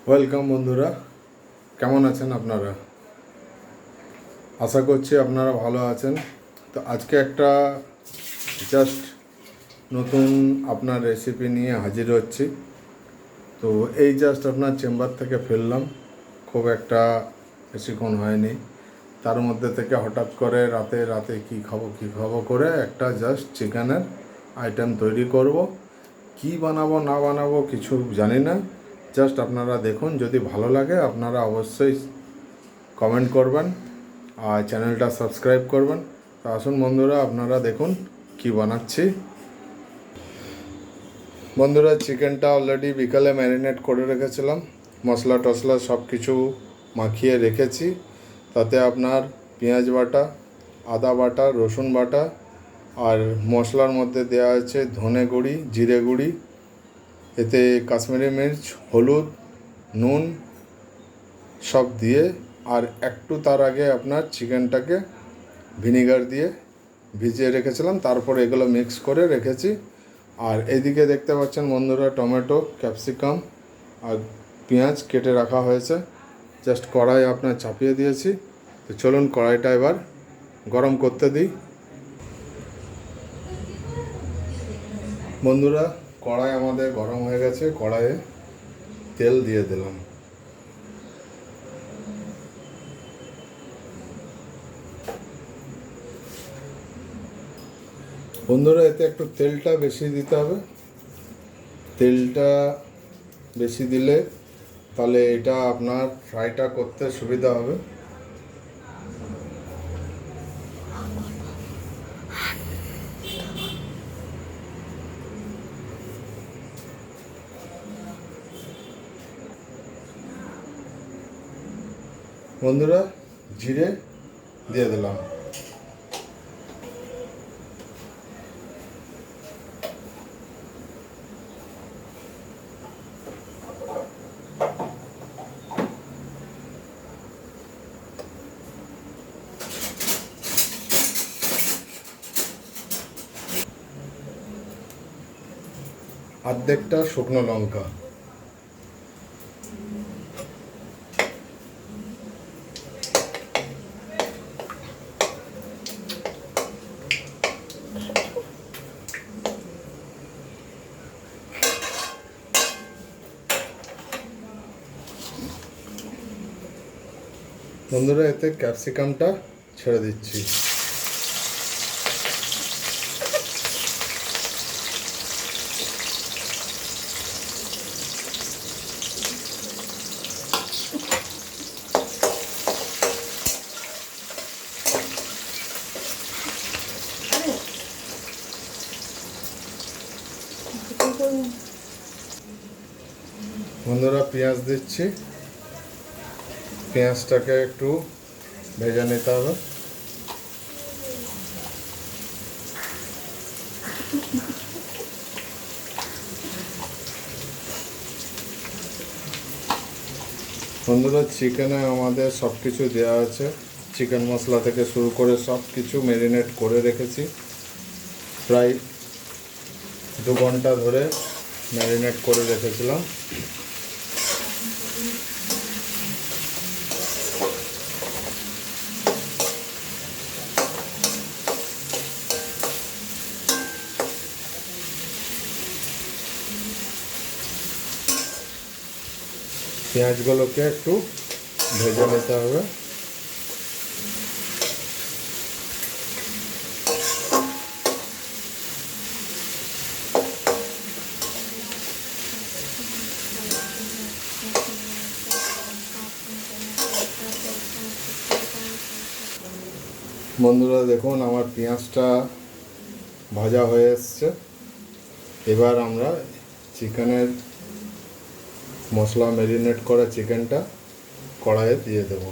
Welcome বন্ধুরা, কেমন আছেন আপনারা? আশা করছি আপনারা ভালো আছেন। তো আজকে একটা জাস্ট নতুন আপনার রেসিপি নিয়ে হাজির হচ্ছি। তো এই জাস্ট আপনার চেম্বার থেকে ফিরলাম, খুব একটা বেশিক্ষণ হয়নি। তার মধ্যে থেকে হঠাৎ করে রাতে কী খাবো করে একটা জাস্ট চিকেনের আইটেম তৈরি করব। কি বানাবো না বানাবো কিছু জানি না, জাস্ট আপনারা দেখুন। যদি ভালো লাগে আপনারা অবশ্যই কমেন্ট করবেন আর চ্যানেলটা সাবস্ক্রাইব করবেন। তো আসুন বন্ধুরা, আপনারা দেখুন কি বানাচ্ছি। বন্ধুরা, চিকেনটা অলরেডি বিকালে ম্যারিনেট করে রেখেছিলাম, মশলা টশলা সব কিছু মাখিয়ে রেখেছি। তাতে আপনার পেঁয়াজ বাটা, আদা বাটা, রসুন বাটা, আর মশলার মধ্যে দেওয়া আছে ধনে গুঁড়ি, জিরে গুঁড়ি, এতে কাশ্মীরি মির্চ, হলুদ, নুন সব দিয়ে, আর একটু তার আগে আপনার চিকেনটাকে ভিনিগার দিয়ে ভিজিয়ে রেখেছিলাম, তারপরে এগুলো মিক্স করে রেখেছি। আর এইদিকে দেখতে পাচ্ছেন বন্ধুরা, টমেটো, ক্যাপসিকাম আর পেঁয়াজ কেটে রাখা হয়েছে। জাস্ট কড়াই আপনার চাপিয়ে দিয়েছি। তো চলুন কড়াইটা এবার গরম করতে দিই। বন্ধুরা, কড়াই আমাদের গরম হয়ে গেছে, কড়াইয়ে তেল দিয়ে দিলাম। বন্ধুরা, এতে একটু তেলটা বেশি দিতে হবে। তেলটা বেশি দিলে তাহলে এটা আপনার ফ্রাইটা করতে সুবিধা হবে। বন্ধুরা, জিরে দিয়ে দিলাম। অর্ধেকটা শুকনো লঙ্কা। বন্ধুরা, এতে ক্যাপসিকামটা ছেড়ে দিচ্ছি। বন্ধুরা, পেঁয়াজ দিচ্ছি। পেঁয়াজটাকে একটু ভেজে নিতে হবে। বন্ধুরা, চিকেনে আমাদের সব কিছু দেওয়া আছে, চিকেন মশলা থেকে শুরু করে সব কিছু ম্যারিনেট করে রেখেছি। প্রায় 2 ঘন্টা ধরে ম্যারিনেট করে রেখেছিলাম। পেঁয়াজগুলোকে একটু ভেজে নিতে হবে। বন্ধুরা দেখুন, আমার পেঁয়াজটা ভাজা হয়ে এসছে। এবার আমরা চিকেনের মশলা ম্যারিনেট করা চিকেনটা কড়াইয়ে দিয়ে দেবো।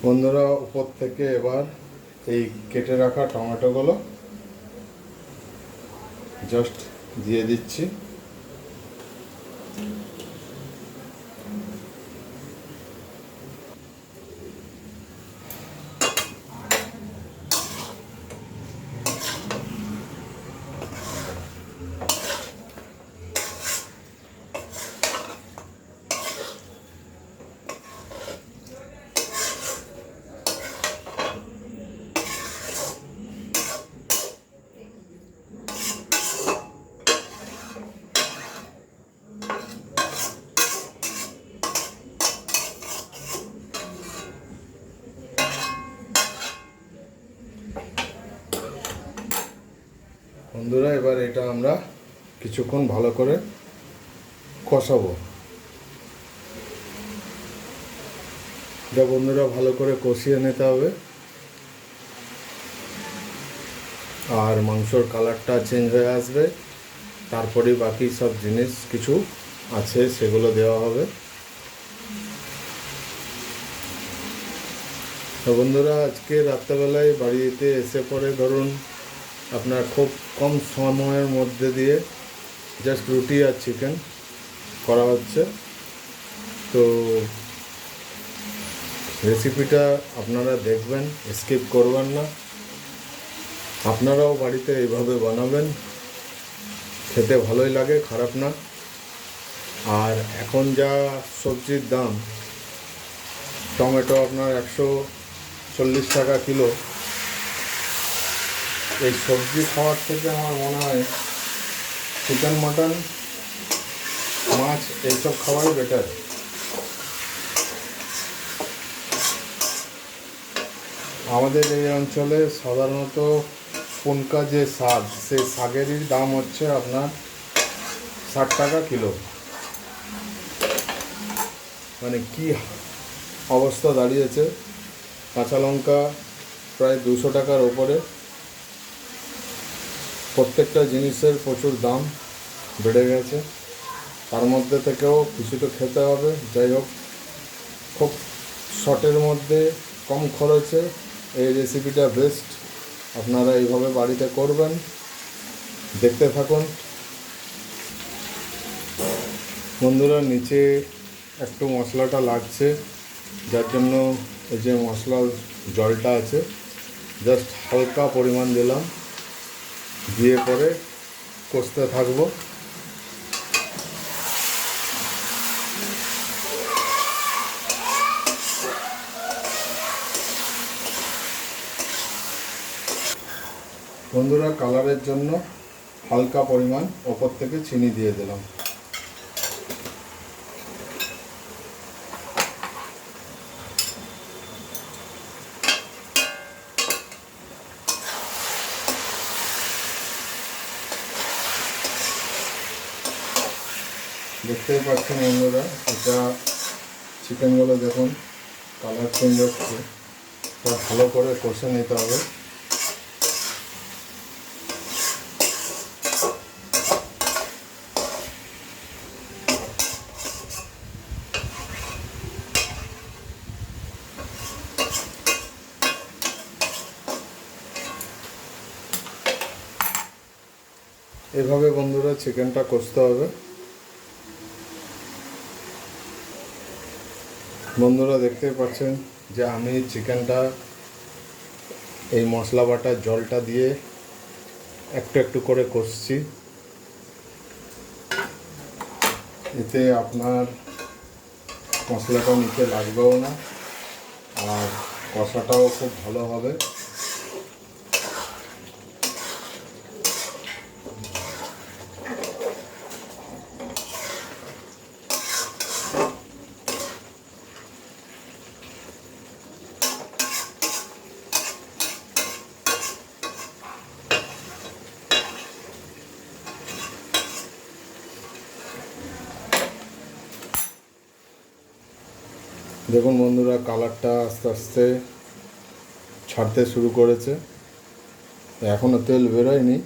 বন্ধুরা উপর থেকে এবার এই কেটে রাখা টমেটোগুলো জাস্ট দিয়ে দিচ্ছি। বন্ধুরা এবার এটা আমরা কিছুক্ষণ ভালো করে কষাবো। এটা বন্ধুরা ভালো করে কষিয়ে নিতে হবে, আর মাংসর কালারটা চেঞ্জ হয়ে আসবে, তারপরে বাকি সব জিনিস কিছু আছে সেগুলো দেওয়া হবে। তো বন্ধুরা আজকে রাত্রেবেলায় বাড়িতে এসে পরে ধরুন আপনার খুব কম সময়ের মধ্যে দিয়ে জাস্ট রুটি আর চিকেন করা হচ্ছে। তো রেসিপিটা আপনারা দেখবেন, স্কিপ করবেন না। আপনারাও বাড়িতে এইভাবে বানাবেন, খেতে ভালোই লাগে, খারাপ না। আর এখন যা সবজির দাম, টমেটো আপনার 140 টাকা কিলো। এই সবজি খাওয়ার থেকে আমার মনে হয় চিকেন, মাটন, মাছ এইসব খাওয়াই বেটার। আমাদের এই অঞ্চলে সাধারণত পুনকা যে শাক, সেই শাকেরই দাম হচ্ছে আপনার 60 টাকা কিলো। মানে কি অবস্থা দাঁড়িয়েছে! কাঁচা লঙ্কা প্রায় 200 টাকার ওপরে। প্রত্যেকটা জিনিসের প্রচুর দাম বেড়ে গেছে, তার মধ্যে থেকেও কিছু তো খেতে হবে। যাই হোক, খুব শর্টের মধ্যে কম খরচে এই রেসিপিটা বেস্ট। আপনারা এইভাবে বাড়িতে করবেন, দেখতে থাকুন। বন্ধুরা নিচে একটু মশলাটা লাগছে, যার জন্য এই যে মশলার জলটা আছে জাস্ট হালকা পরিমাণ দিলাম, দিয়ে পরে কষতে থাকবো। বন্ধুরা কালারের জন্য হালকা পরিমাণ ওপর থেকে চিনি দিয়ে দিলাম। দেখতেই পাচ্ছেন বন্ধুরা, এটা চিকেনগুলো দেখুন কালার চেঞ্জ হচ্ছে, তা ভালো করে কষে নিতে হবে। এভাবে বন্ধুরা চিকেনটা কষতে হবে। বন্ধুরা দেখতে পাচ্ছেন যে আমি চিকেনটা এই মশলা বাটার জলটা দিয়ে একটু একটু করে কষছি। এতে আপনার মশলাটা নিচে লাগবেও না, আর কষাটাও খুব ভালো হবে। দেখুন বন্ধুরা কালারটা আস্তে আস্তে ছাড়তে শুরু করেছে, এখনও তেল বেরোয়নি।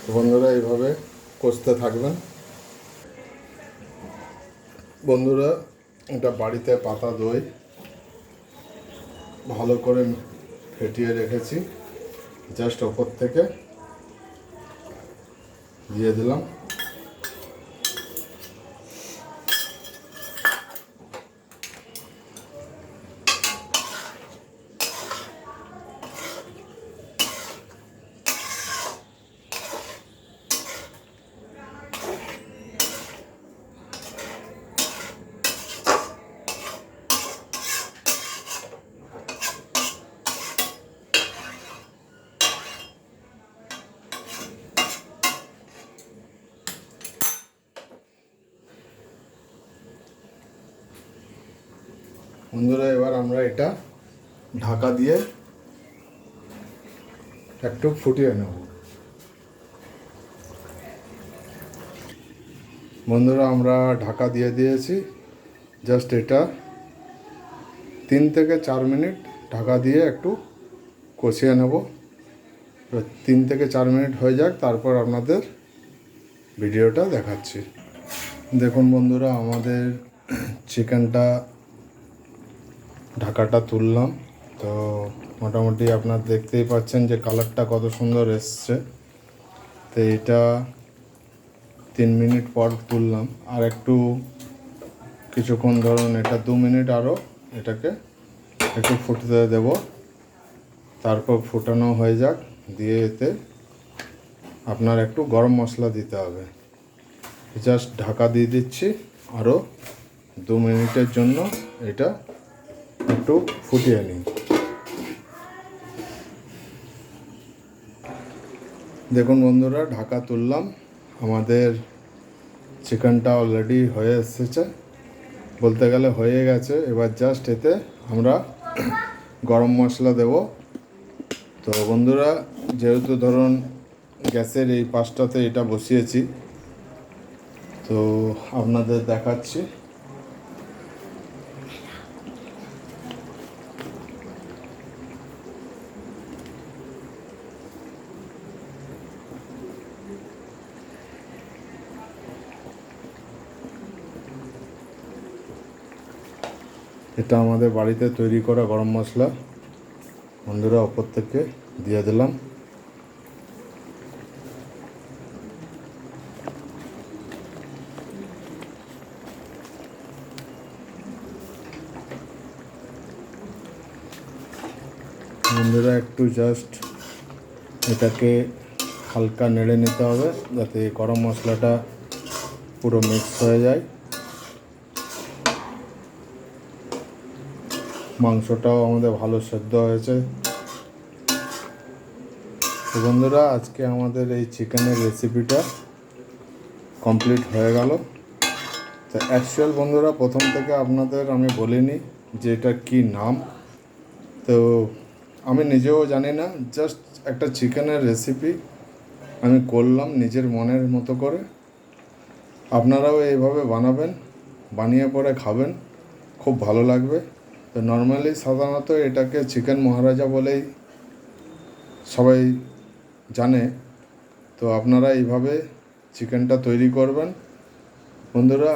তো বন্ধুরা এইভাবে কষতে থাকবেন। বন্ধুরা এটা বাড়িতে পাতা দই, ভালো করে ফেটিয়ে রেখেছি, জাস্ট ওপর থেকে দিয়ে দিলাম। বন্ধুরা, এবার আমরা এটা ঢাকা দিয়ে একটু ফুটিয়ে নেব। বন্ধুরা, আমরা ঢাকা দিয়ে দিয়েছি। জাস্ট এটা 3 থেকে 4 মিনিট ঢাকা দিয়ে একটু কষিয়ে নেব। 3 থেকে 4 মিনিট হয়ে যাক, তারপর আপনাদের ভিডিওটা দেখাচ্ছি। দেখুন বন্ধুরা, আমাদের চিকেনটা ঢাকাটা তুললাম, তো মোটামুটি আপনারা দেখতেই পাচ্ছেন যে কালারটা কত সুন্দর এসছে। তো এটা 3 মিনিট পর তুললাম, আর একটু কিছুক্ষণ ধরুন এটা 2 মিনিট আরও এটাকে একটু ফুটতে দেব। তারপর ফুটানো হয়ে যাক, দিয়ে এতে আপনার একটু গরম মশলা দিতে হবে। জাস্ট ঢাকা দিয়ে দিচ্ছি, আরও 2 মিনিটের জন্য এটা একটু ফুটিয়ে নিই। দেখুন বন্ধুরা, ঢাকা তুললাম, আমাদের চিকেনটা অলরেডি হয়ে এসেছে, বলতে গেলে হয়ে গেছে। এবার জাস্ট এতে আমরা গরম মশলা দেব। তো বন্ধুরা, যেহেতু ধরুন গ্যাসের এই পাশটাতে এটা বসিয়েছি, তো আপনাদের দেখাচ্ছি। এটা আমাদের বাড়িতে তৈরি করা গরম মশলা, বন্ধুরা ওপর থেকে দিয়ে দিলাম। বন্ধুরা, একটু জাস্ট এটাকে হালকা নেড়ে নিতে হবে, যাতে গরম মশলাটা পুরো মিক্স হয়ে যায়। মাংসটাও আমাদের ভালো সেদ্ধ হয়েছে। তো বন্ধুরা, আজকে আমাদের এই চিকেনের রেসিপিটা কমপ্লিট হয়ে গেল। তো অ্যাকচুয়াল বন্ধুরা, প্রথম থেকে আপনাদের আমি বলিনি যে এটা কী নাম। তো আমি নিজেও জানি না, জাস্ট একটা চিকেনের রেসিপি আমি করলাম নিজের মনের মতো করে। আপনারাও এইভাবে বানাবেন, বানিয়ে পরে খাবেন, খুব ভালো লাগবে। তো নর্মালি সাধারণত এটাকে চিকেন মহারাজা বলেই সবাই জানে। তো আপনারা এইভাবে চিকেনটা তৈরি করবেন। বন্ধুরা,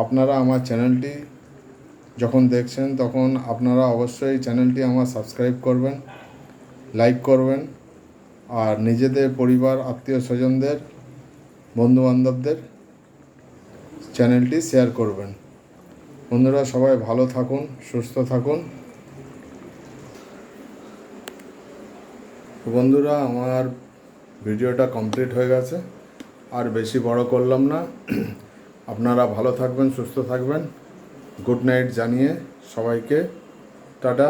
আপনারা আমার চ্যানেলটি যখন দেখছেন, তখন আপনারা অবশ্যই চ্যানেলটি আমার সাবস্ক্রাইব করবেন, লাইক করবেন, আর নিজেদের পরিবার, আত্মীয় স্বজনদের, বন্ধুবান্ধবদের চ্যানেলটি শেয়ার করবেন। বন্ধুরা, সবাই ভালো থাকুন, সুস্থ থাকুন। বন্ধুরা, আমার ভিডিওটা কমপ্লিট হয়ে গেছে, আর বেশি বড় করলাম না। আপনারা ভালো থাকবেন, সুস্থ থাকবেন। গুড নাইট জানিয়ে সবাইকে টাটা।